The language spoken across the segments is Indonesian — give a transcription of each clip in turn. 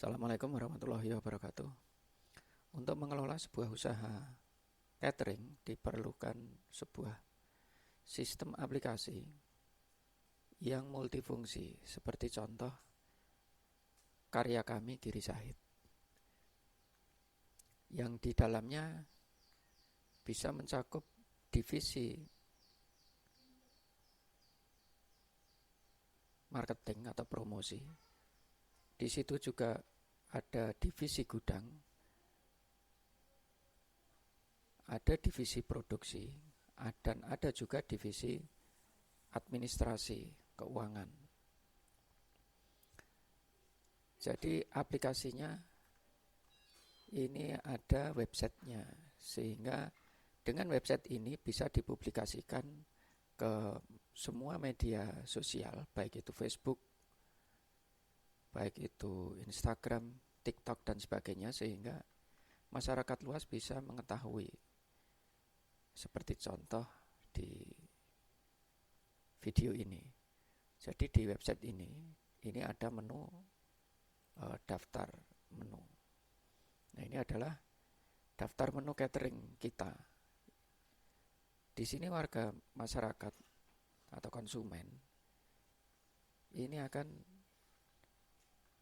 Assalamualaikum warahmatullahi wabarakatuh. Untuk mengelola sebuah usaha catering diperlukan sebuah sistem aplikasi yang multifungsi, seperti contoh karya kami Giri Sahid, yang di dalamnya bisa mencakup divisi marketing atau promosi. Di situ juga ada divisi gudang, ada divisi produksi, dan ada juga divisi administrasi keuangan. Jadi aplikasinya ini ada websitenya, sehingga dengan website ini bisa dipublikasikan ke semua media sosial, baik itu Facebook, baik itu Instagram, TikTok, dan sebagainya, sehingga masyarakat luas bisa mengetahui. Seperti contoh di video ini. Jadi di website ini ada menu daftar menu. Nah, ini adalah daftar menu catering kita. Di sini warga masyarakat atau konsumen ini akan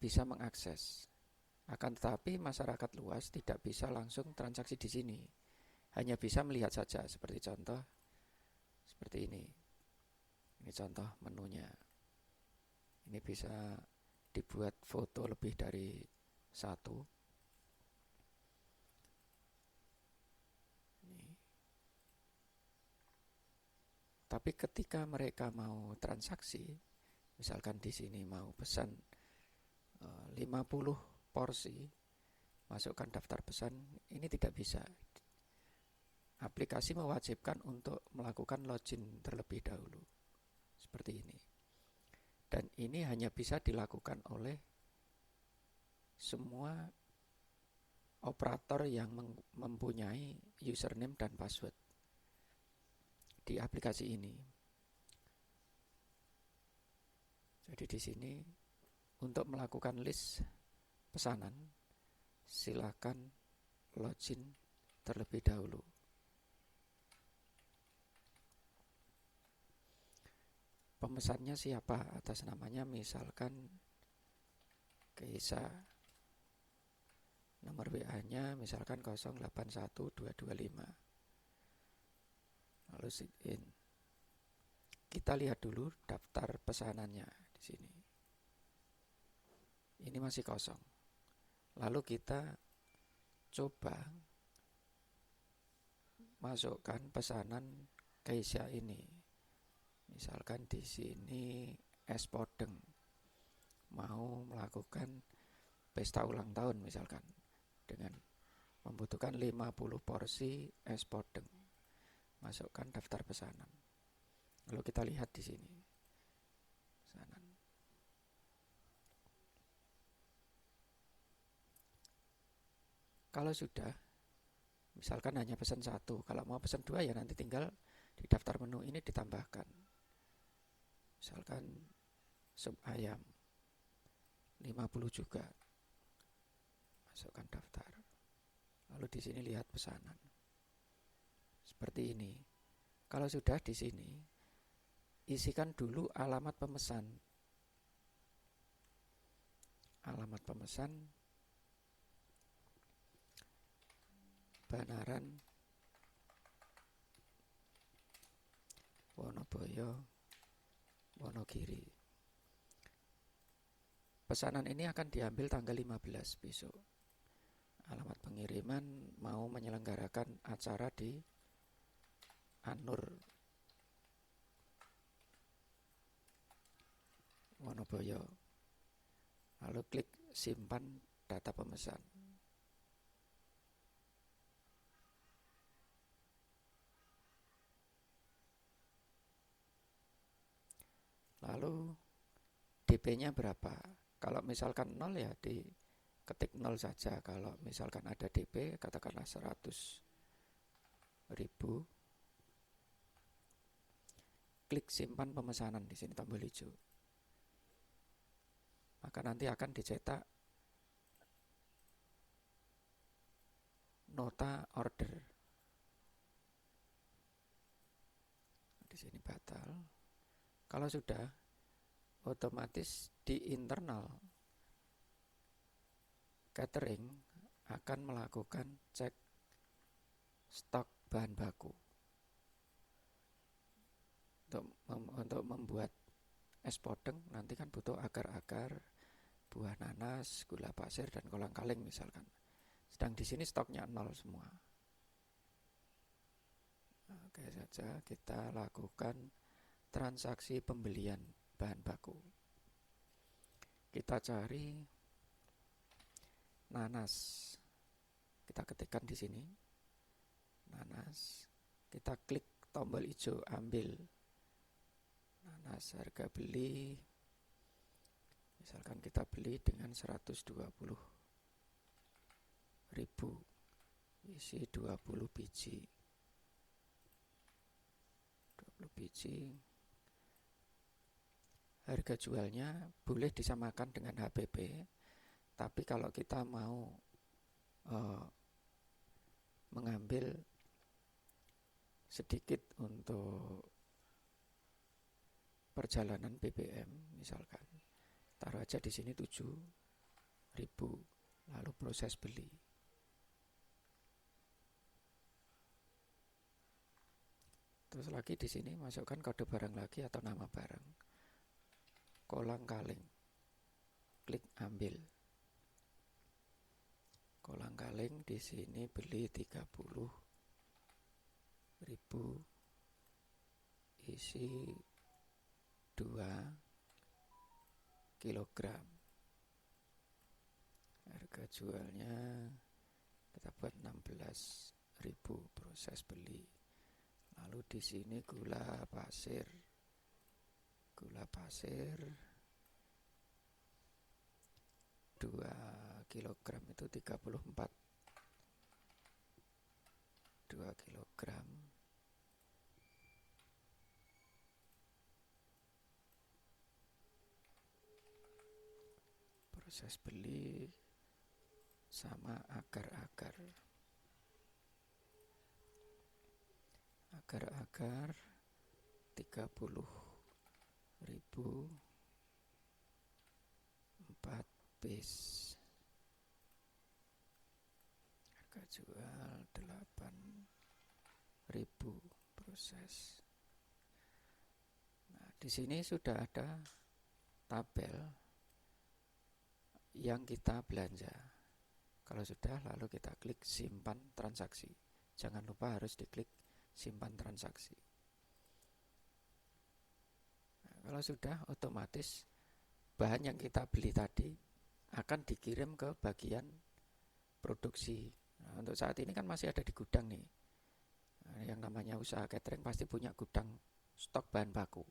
bisa mengakses. Akan tetapi masyarakat luas tidak bisa langsung transaksi di sini. Hanya bisa melihat saja, seperti contoh seperti ini. Ini contoh menunya. Ini bisa dibuat foto lebih dari satu. Ini. Tapi ketika mereka mau transaksi, misalkan di sini mau pesan 50 porsi, masukkan daftar pesan, ini tidak bisa. Aplikasi mewajibkan untuk melakukan login terlebih dahulu. Seperti ini. Dan ini hanya bisa dilakukan oleh semua operator yang mempunyai username dan password di aplikasi ini. Jadi di sini untuk melakukan list pesanan, silakan login terlebih dahulu. Pemesannya siapa? Atas namanya misalkan Keisa. Nomor WA-nya misalkan 081225. Lalu sign in. Kita lihat dulu daftar pesanannya di sini. Ini masih kosong. Lalu kita coba masukkan pesanan Keisa ini. Misalkan di sini es podeng, mau melakukan pesta ulang tahun misalkan, dengan membutuhkan 50 porsi es podeng. Masukkan daftar pesanan. Lalu kita lihat di sini pesanan. Kalau sudah, misalkan hanya pesan satu, kalau mau pesan dua ya nanti tinggal di daftar menu ini ditambahkan. Misalkan sup ayam 50 juga. Masukkan daftar. Lalu di sini lihat pesanan. Seperti ini. Kalau sudah di sini, isikan dulu alamat pemesan. Alamat pemesan Banaran Wonoboyo Wonogiri. Pesanan ini akan diambil tanggal 15 besok. Alamat pengiriman mau menyelenggarakan acara di Anur Wonoboyo. Lalu klik simpan data pemesan. Lalu DP-nya berapa? Kalau misalkan 0 ya diketik 0 saja. Kalau misalkan ada DP, katakanlah 100.000, klik simpan pemesanan di sini tombol hijau. Maka nanti akan dicetak nota order. Di sini batal. Kalau sudah, otomatis di internal catering akan melakukan cek stok bahan baku untuk membuat es podeng. Nanti kan butuh agar-agar, buah nanas, gula pasir, dan kolang-kaling misalkan. Sedang di sini stoknya 0 semua. Oke saja, kita lakukan transaksi pembelian bahan baku. Kita cari nanas. Kita ketikkan di sini nanas. Kita klik tombol hijau ambil nanas. Harga beli, misalkan kita beli dengan 120.000, isi 20 biji. 20 biji. Harga jualnya boleh disamakan dengan HPP, tapi kalau kita mau mengambil sedikit untuk perjalanan BBM, misalkan taruh aja di sini 7.000, lalu proses beli. Terus lagi di sini masukkan kode barang lagi atau nama barang. Kolang-kaling. Klik ambil. Kolang-kaling di sini beli 30.000, isi 2 kilogram. Harga jualnya kita buat 16.000, proses beli. Lalu di sini gula pasir 2 kilogram itu 34. 2 kilogram. Proses beli sama agar-agar. Agar-agar 30.000, 4 piece. Harga jual 8.000, proses. Nah, di sini sudah ada tabel yang kita belanja. Kalau sudah, lalu kita klik simpan transaksi. Jangan lupa harus diklik simpan transaksi. Nah, kalau sudah, otomatis bahan yang kita beli tadi akan dikirim ke bagian produksi. Nah, untuk saat ini kan masih ada di gudang nih. Nah, yang namanya usaha catering pasti punya gudang stok bahan baku.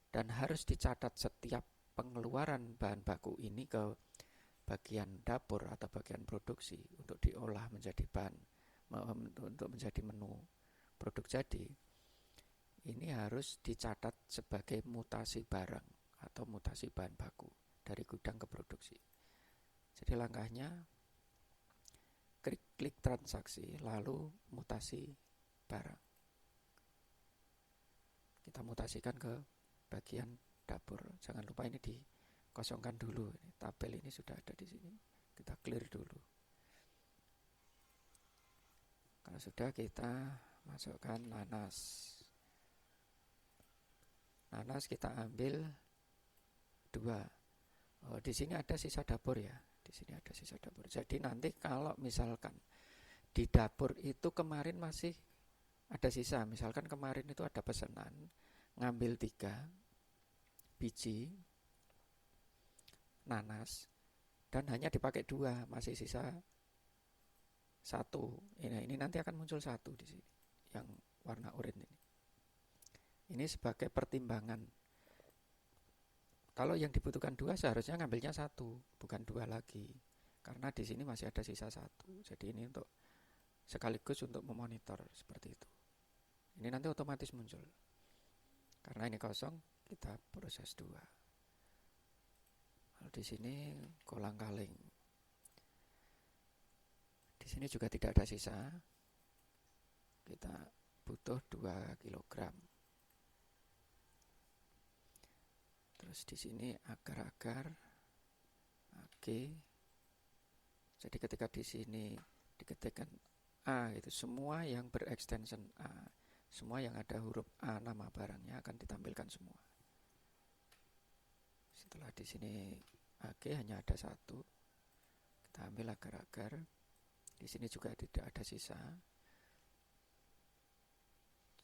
Dan harus dicatat setiap pengeluaran bahan baku ini ke bagian dapur atau bagian produksi untuk diolah menjadi bahan, untuk menjadi menu produk jadi. Ini harus dicatat sebagai mutasi barang atau mutasi bahan baku dari gudang ke produksi. Jadi langkahnya klik transaksi lalu mutasi barang. Kita mutasikan ke bagian dapur. Jangan lupa ini dikosongkan dulu. Tabel ini sudah ada di sini. Kita clear dulu. Kalau sudah, kita masukkan nanas. Nanas kita ambil 2. Di sini ada sisa dapur ya. Di sini ada sisa dapur. Jadi nanti kalau misalkan di dapur itu kemarin masih ada sisa, misalkan kemarin itu ada pesanan ngambil 3 biji nanas dan hanya dipakai 2, masih sisa 1. Ini nanti akan muncul 1 di sini, yang warna oranye ini. Ini sebagai pertimbangan. Kalau yang dibutuhkan 2 seharusnya ngambilnya 1, bukan 2 lagi. Karena di sini masih ada sisa 1. Jadi ini untuk sekaligus untuk memonitor seperti itu. Ini nanti otomatis muncul. Karena ini kosong, kita proses 2. Lalu di sini kolang-kaling. Di Di sini juga tidak ada sisa. Kita butuh 2 kilogram. Terus di sini agar-agar Ag. Jadi ketika di sini diketikkan A, itu semua yang berekstension A, semua yang ada huruf A nama barangnya akan ditampilkan semua. Setelah di sini Ag hanya ada 1, kita ambil agar-agar. Di sini juga tidak ada sisa.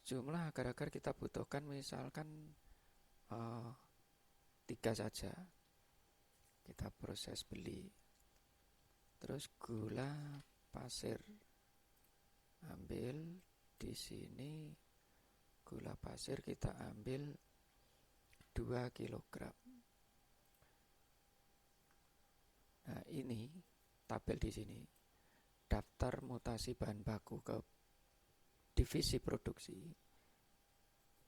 Jumlah agar-agar kita butuhkan misalkan 3 saja. Kita proses beli. Terus gula pasir, ambil di sini gula pasir kita ambil 2 kilogram. Nah, ini tabel di sini. Daftar mutasi bahan baku ke divisi produksi.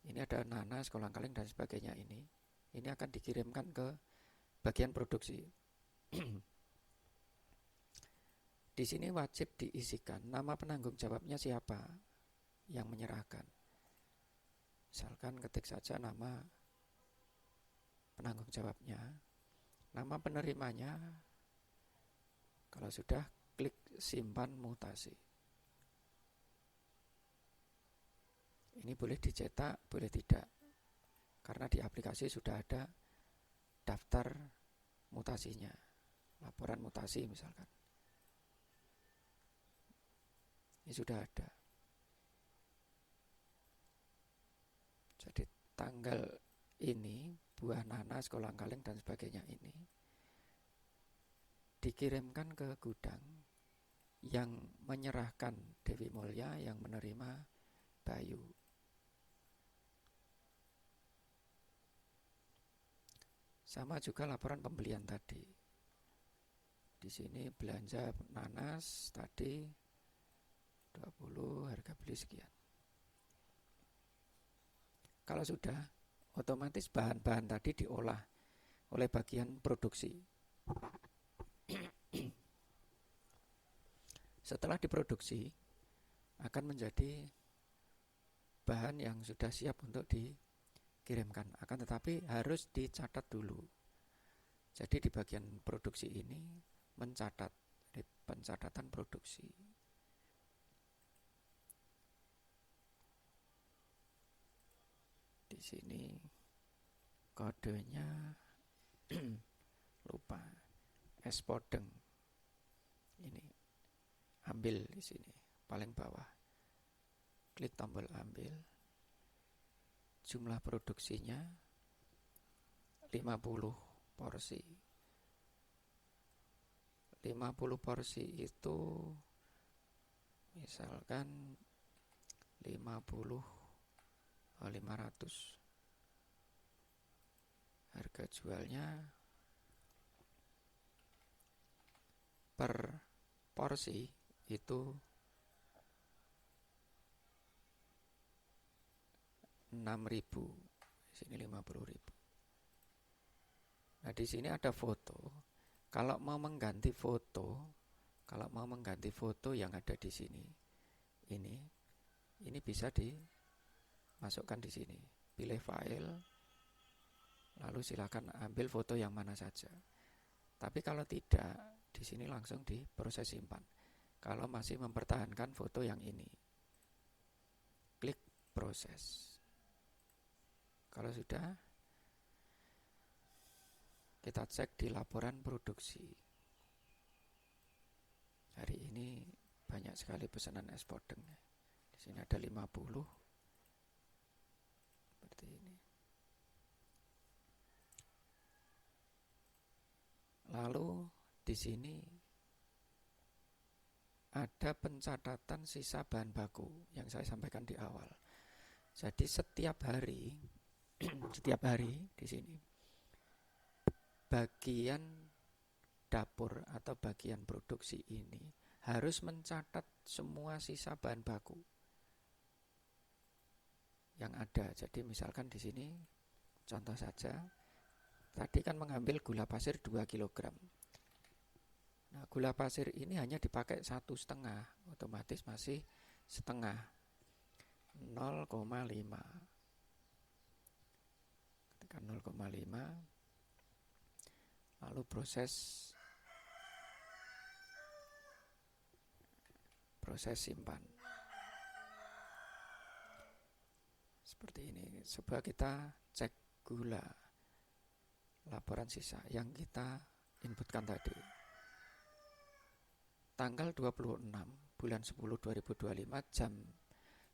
Ini ada nanas, kolang-kaling dan sebagainya ini. Ini akan dikirimkan ke bagian produksi. Di sini wajib diisikan nama penanggung jawabnya siapa yang menyerahkan. Misalkan ketik saja nama penanggung jawabnya, nama penerimanya. Kalau sudah, klik simpan mutasi. Ini boleh dicetak, boleh tidak. Karena di aplikasi sudah ada daftar mutasinya, laporan mutasi misalkan. Ini sudah ada. Jadi tanggal ini, buah nanas, kolang-kaling dan sebagainya ini dikirimkan ke gudang, yang menyerahkan Dewi Mulya, yang menerima Bayu. Sama juga laporan pembelian tadi. Di sini belanja nanas tadi 20, harga beli sekian. Kalau sudah, otomatis bahan-bahan tadi diolah oleh bagian produksi. Setelah diproduksi, akan menjadi bahan yang sudah siap untuk dikirimkan. Akan tetapi harus dicatat dulu. Jadi di bagian produksi ini mencatat, di pencatatan produksi. Di sini kodenya lupa, es podeng. Ini ambil di sini paling bawah. Klik tombol ambil. Jumlah produksinya 50 porsi. 50 porsi itu misalkan 500. Harga jualnya per porsi itu 6.000. Di sini 50.000. Nah, di sini ada foto. Kalau mau mengganti foto yang ada di sini, ini bisa dimasukkan di sini. Pilih file, lalu silakan ambil foto yang mana saja. Tapi kalau tidak, di sini langsung diproses simpan. Kalau masih mempertahankan foto yang ini, klik proses. Kalau sudah, kita cek di laporan produksi. Hari ini banyak sekali pesanan es podeng. Di sini ada 50. Seperti ini. Lalu di sini ada pencatatan sisa bahan baku yang saya sampaikan di awal. Jadi setiap hari di sini bagian dapur atau bagian produksi ini harus mencatat semua sisa bahan baku yang ada. Jadi misalkan di sini contoh saja, tadi kan mengambil gula pasir 2 kg. Nah, gula pasir ini hanya dipakai 1,5, otomatis masih setengah, 0,5. Ketika 0,5, lalu proses simpan. Seperti ini. Coba kita cek gula laporan sisa yang kita inputkan tadi. Tanggal 26 bulan 10 2025 jam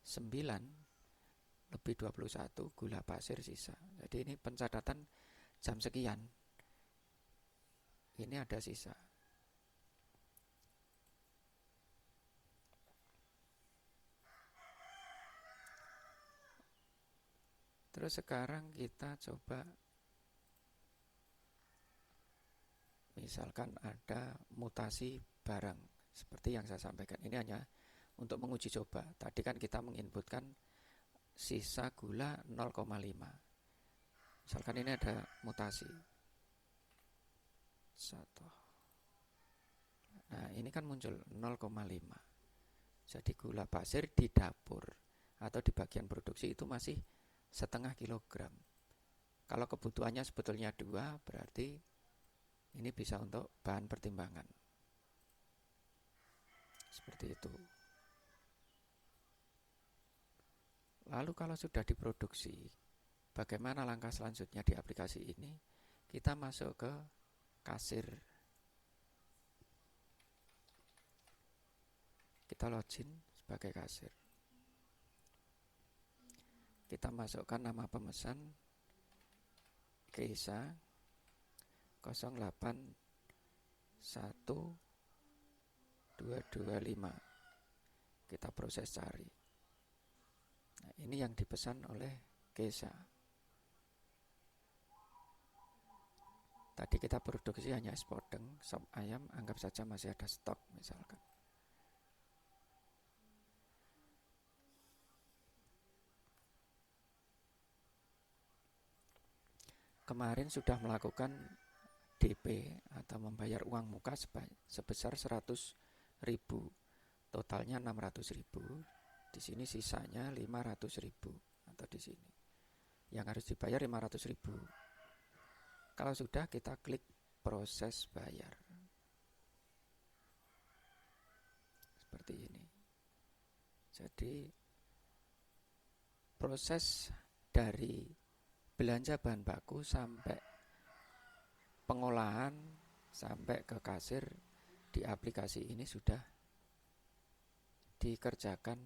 9:21 gula pasir sisa. Jadi ini pencatatan jam sekian. Ini ada sisa. Terus sekarang kita coba, misalkan ada mutasi barang seperti yang saya sampaikan. Ini hanya untuk menguji coba. Tadi kan kita menginputkan sisa gula 0,5. Misalkan ini ada mutasi 1. Nah, ini kan muncul 0,5. Jadi gula pasir di dapur atau di bagian produksi itu masih setengah kilogram. Kalau kebutuhannya sebetulnya 2, berarti ini bisa untuk bahan pertimbangan. Seperti itu. Lalu kalau sudah diproduksi, bagaimana langkah selanjutnya di aplikasi ini? Kita masuk ke kasir. Kita login sebagai kasir. Kita masukkan nama pemesan Keisa 081225. Kita proses cari. Nah, ini yang dipesan oleh Keisa. Tadi kita produksi hanya es podeng, sop ayam, anggap saja masih ada stok misalkan. Kemarin sudah melakukan DP atau membayar uang muka sebesar 100.000, totalnya 600.000. Di sini sisanya 500.000 atau di sini yang harus dibayar 500.000. Kalau sudah, kita klik proses bayar. Seperti ini. Jadi proses dari belanja bahan baku sampai pengolahan sampai ke kasir di aplikasi ini sudah dikerjakan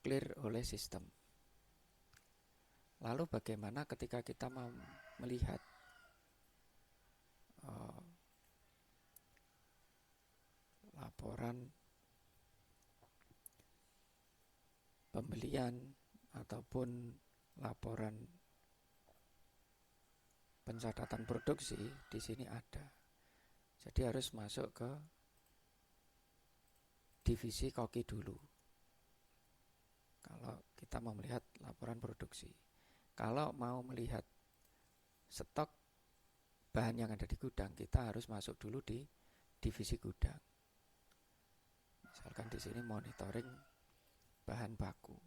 clear oleh sistem. Lalu bagaimana ketika kita mau melihat laporan pembelian ataupun laporan pencatatan produksi? Di sini ada. Jadi harus masuk ke divisi koki dulu kalau kita mau melihat laporan produksi. Kalau mau melihat stok bahan yang ada di gudang, kita harus masuk dulu di divisi gudang. Misalkan di sini monitoring bahan baku.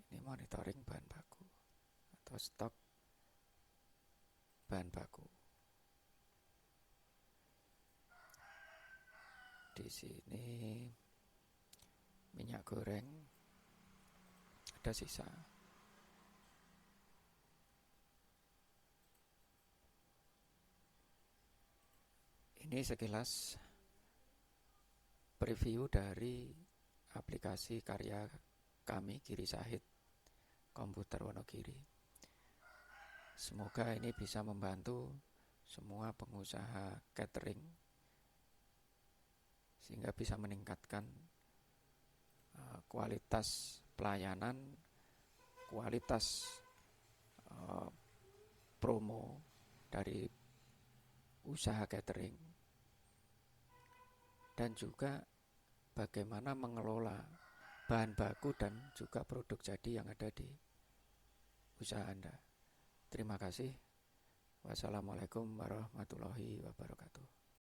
Ini monitoring bahan baku atau stok bahan baku. Di sini minyak goreng ada sisa. Ini sekilas preview dari aplikasi karya kami, Giri Sahid Komputer Wonogiri. Semoga ini bisa membantu semua pengusaha catering sehingga bisa meningkatkan kualitas pelayanan, kualitas promo dari usaha catering, dan juga bagaimana mengelola bahan baku dan juga produk jadi yang ada di usaha Anda. Terima kasih. Wassalamualaikum warahmatullahi wabarakatuh.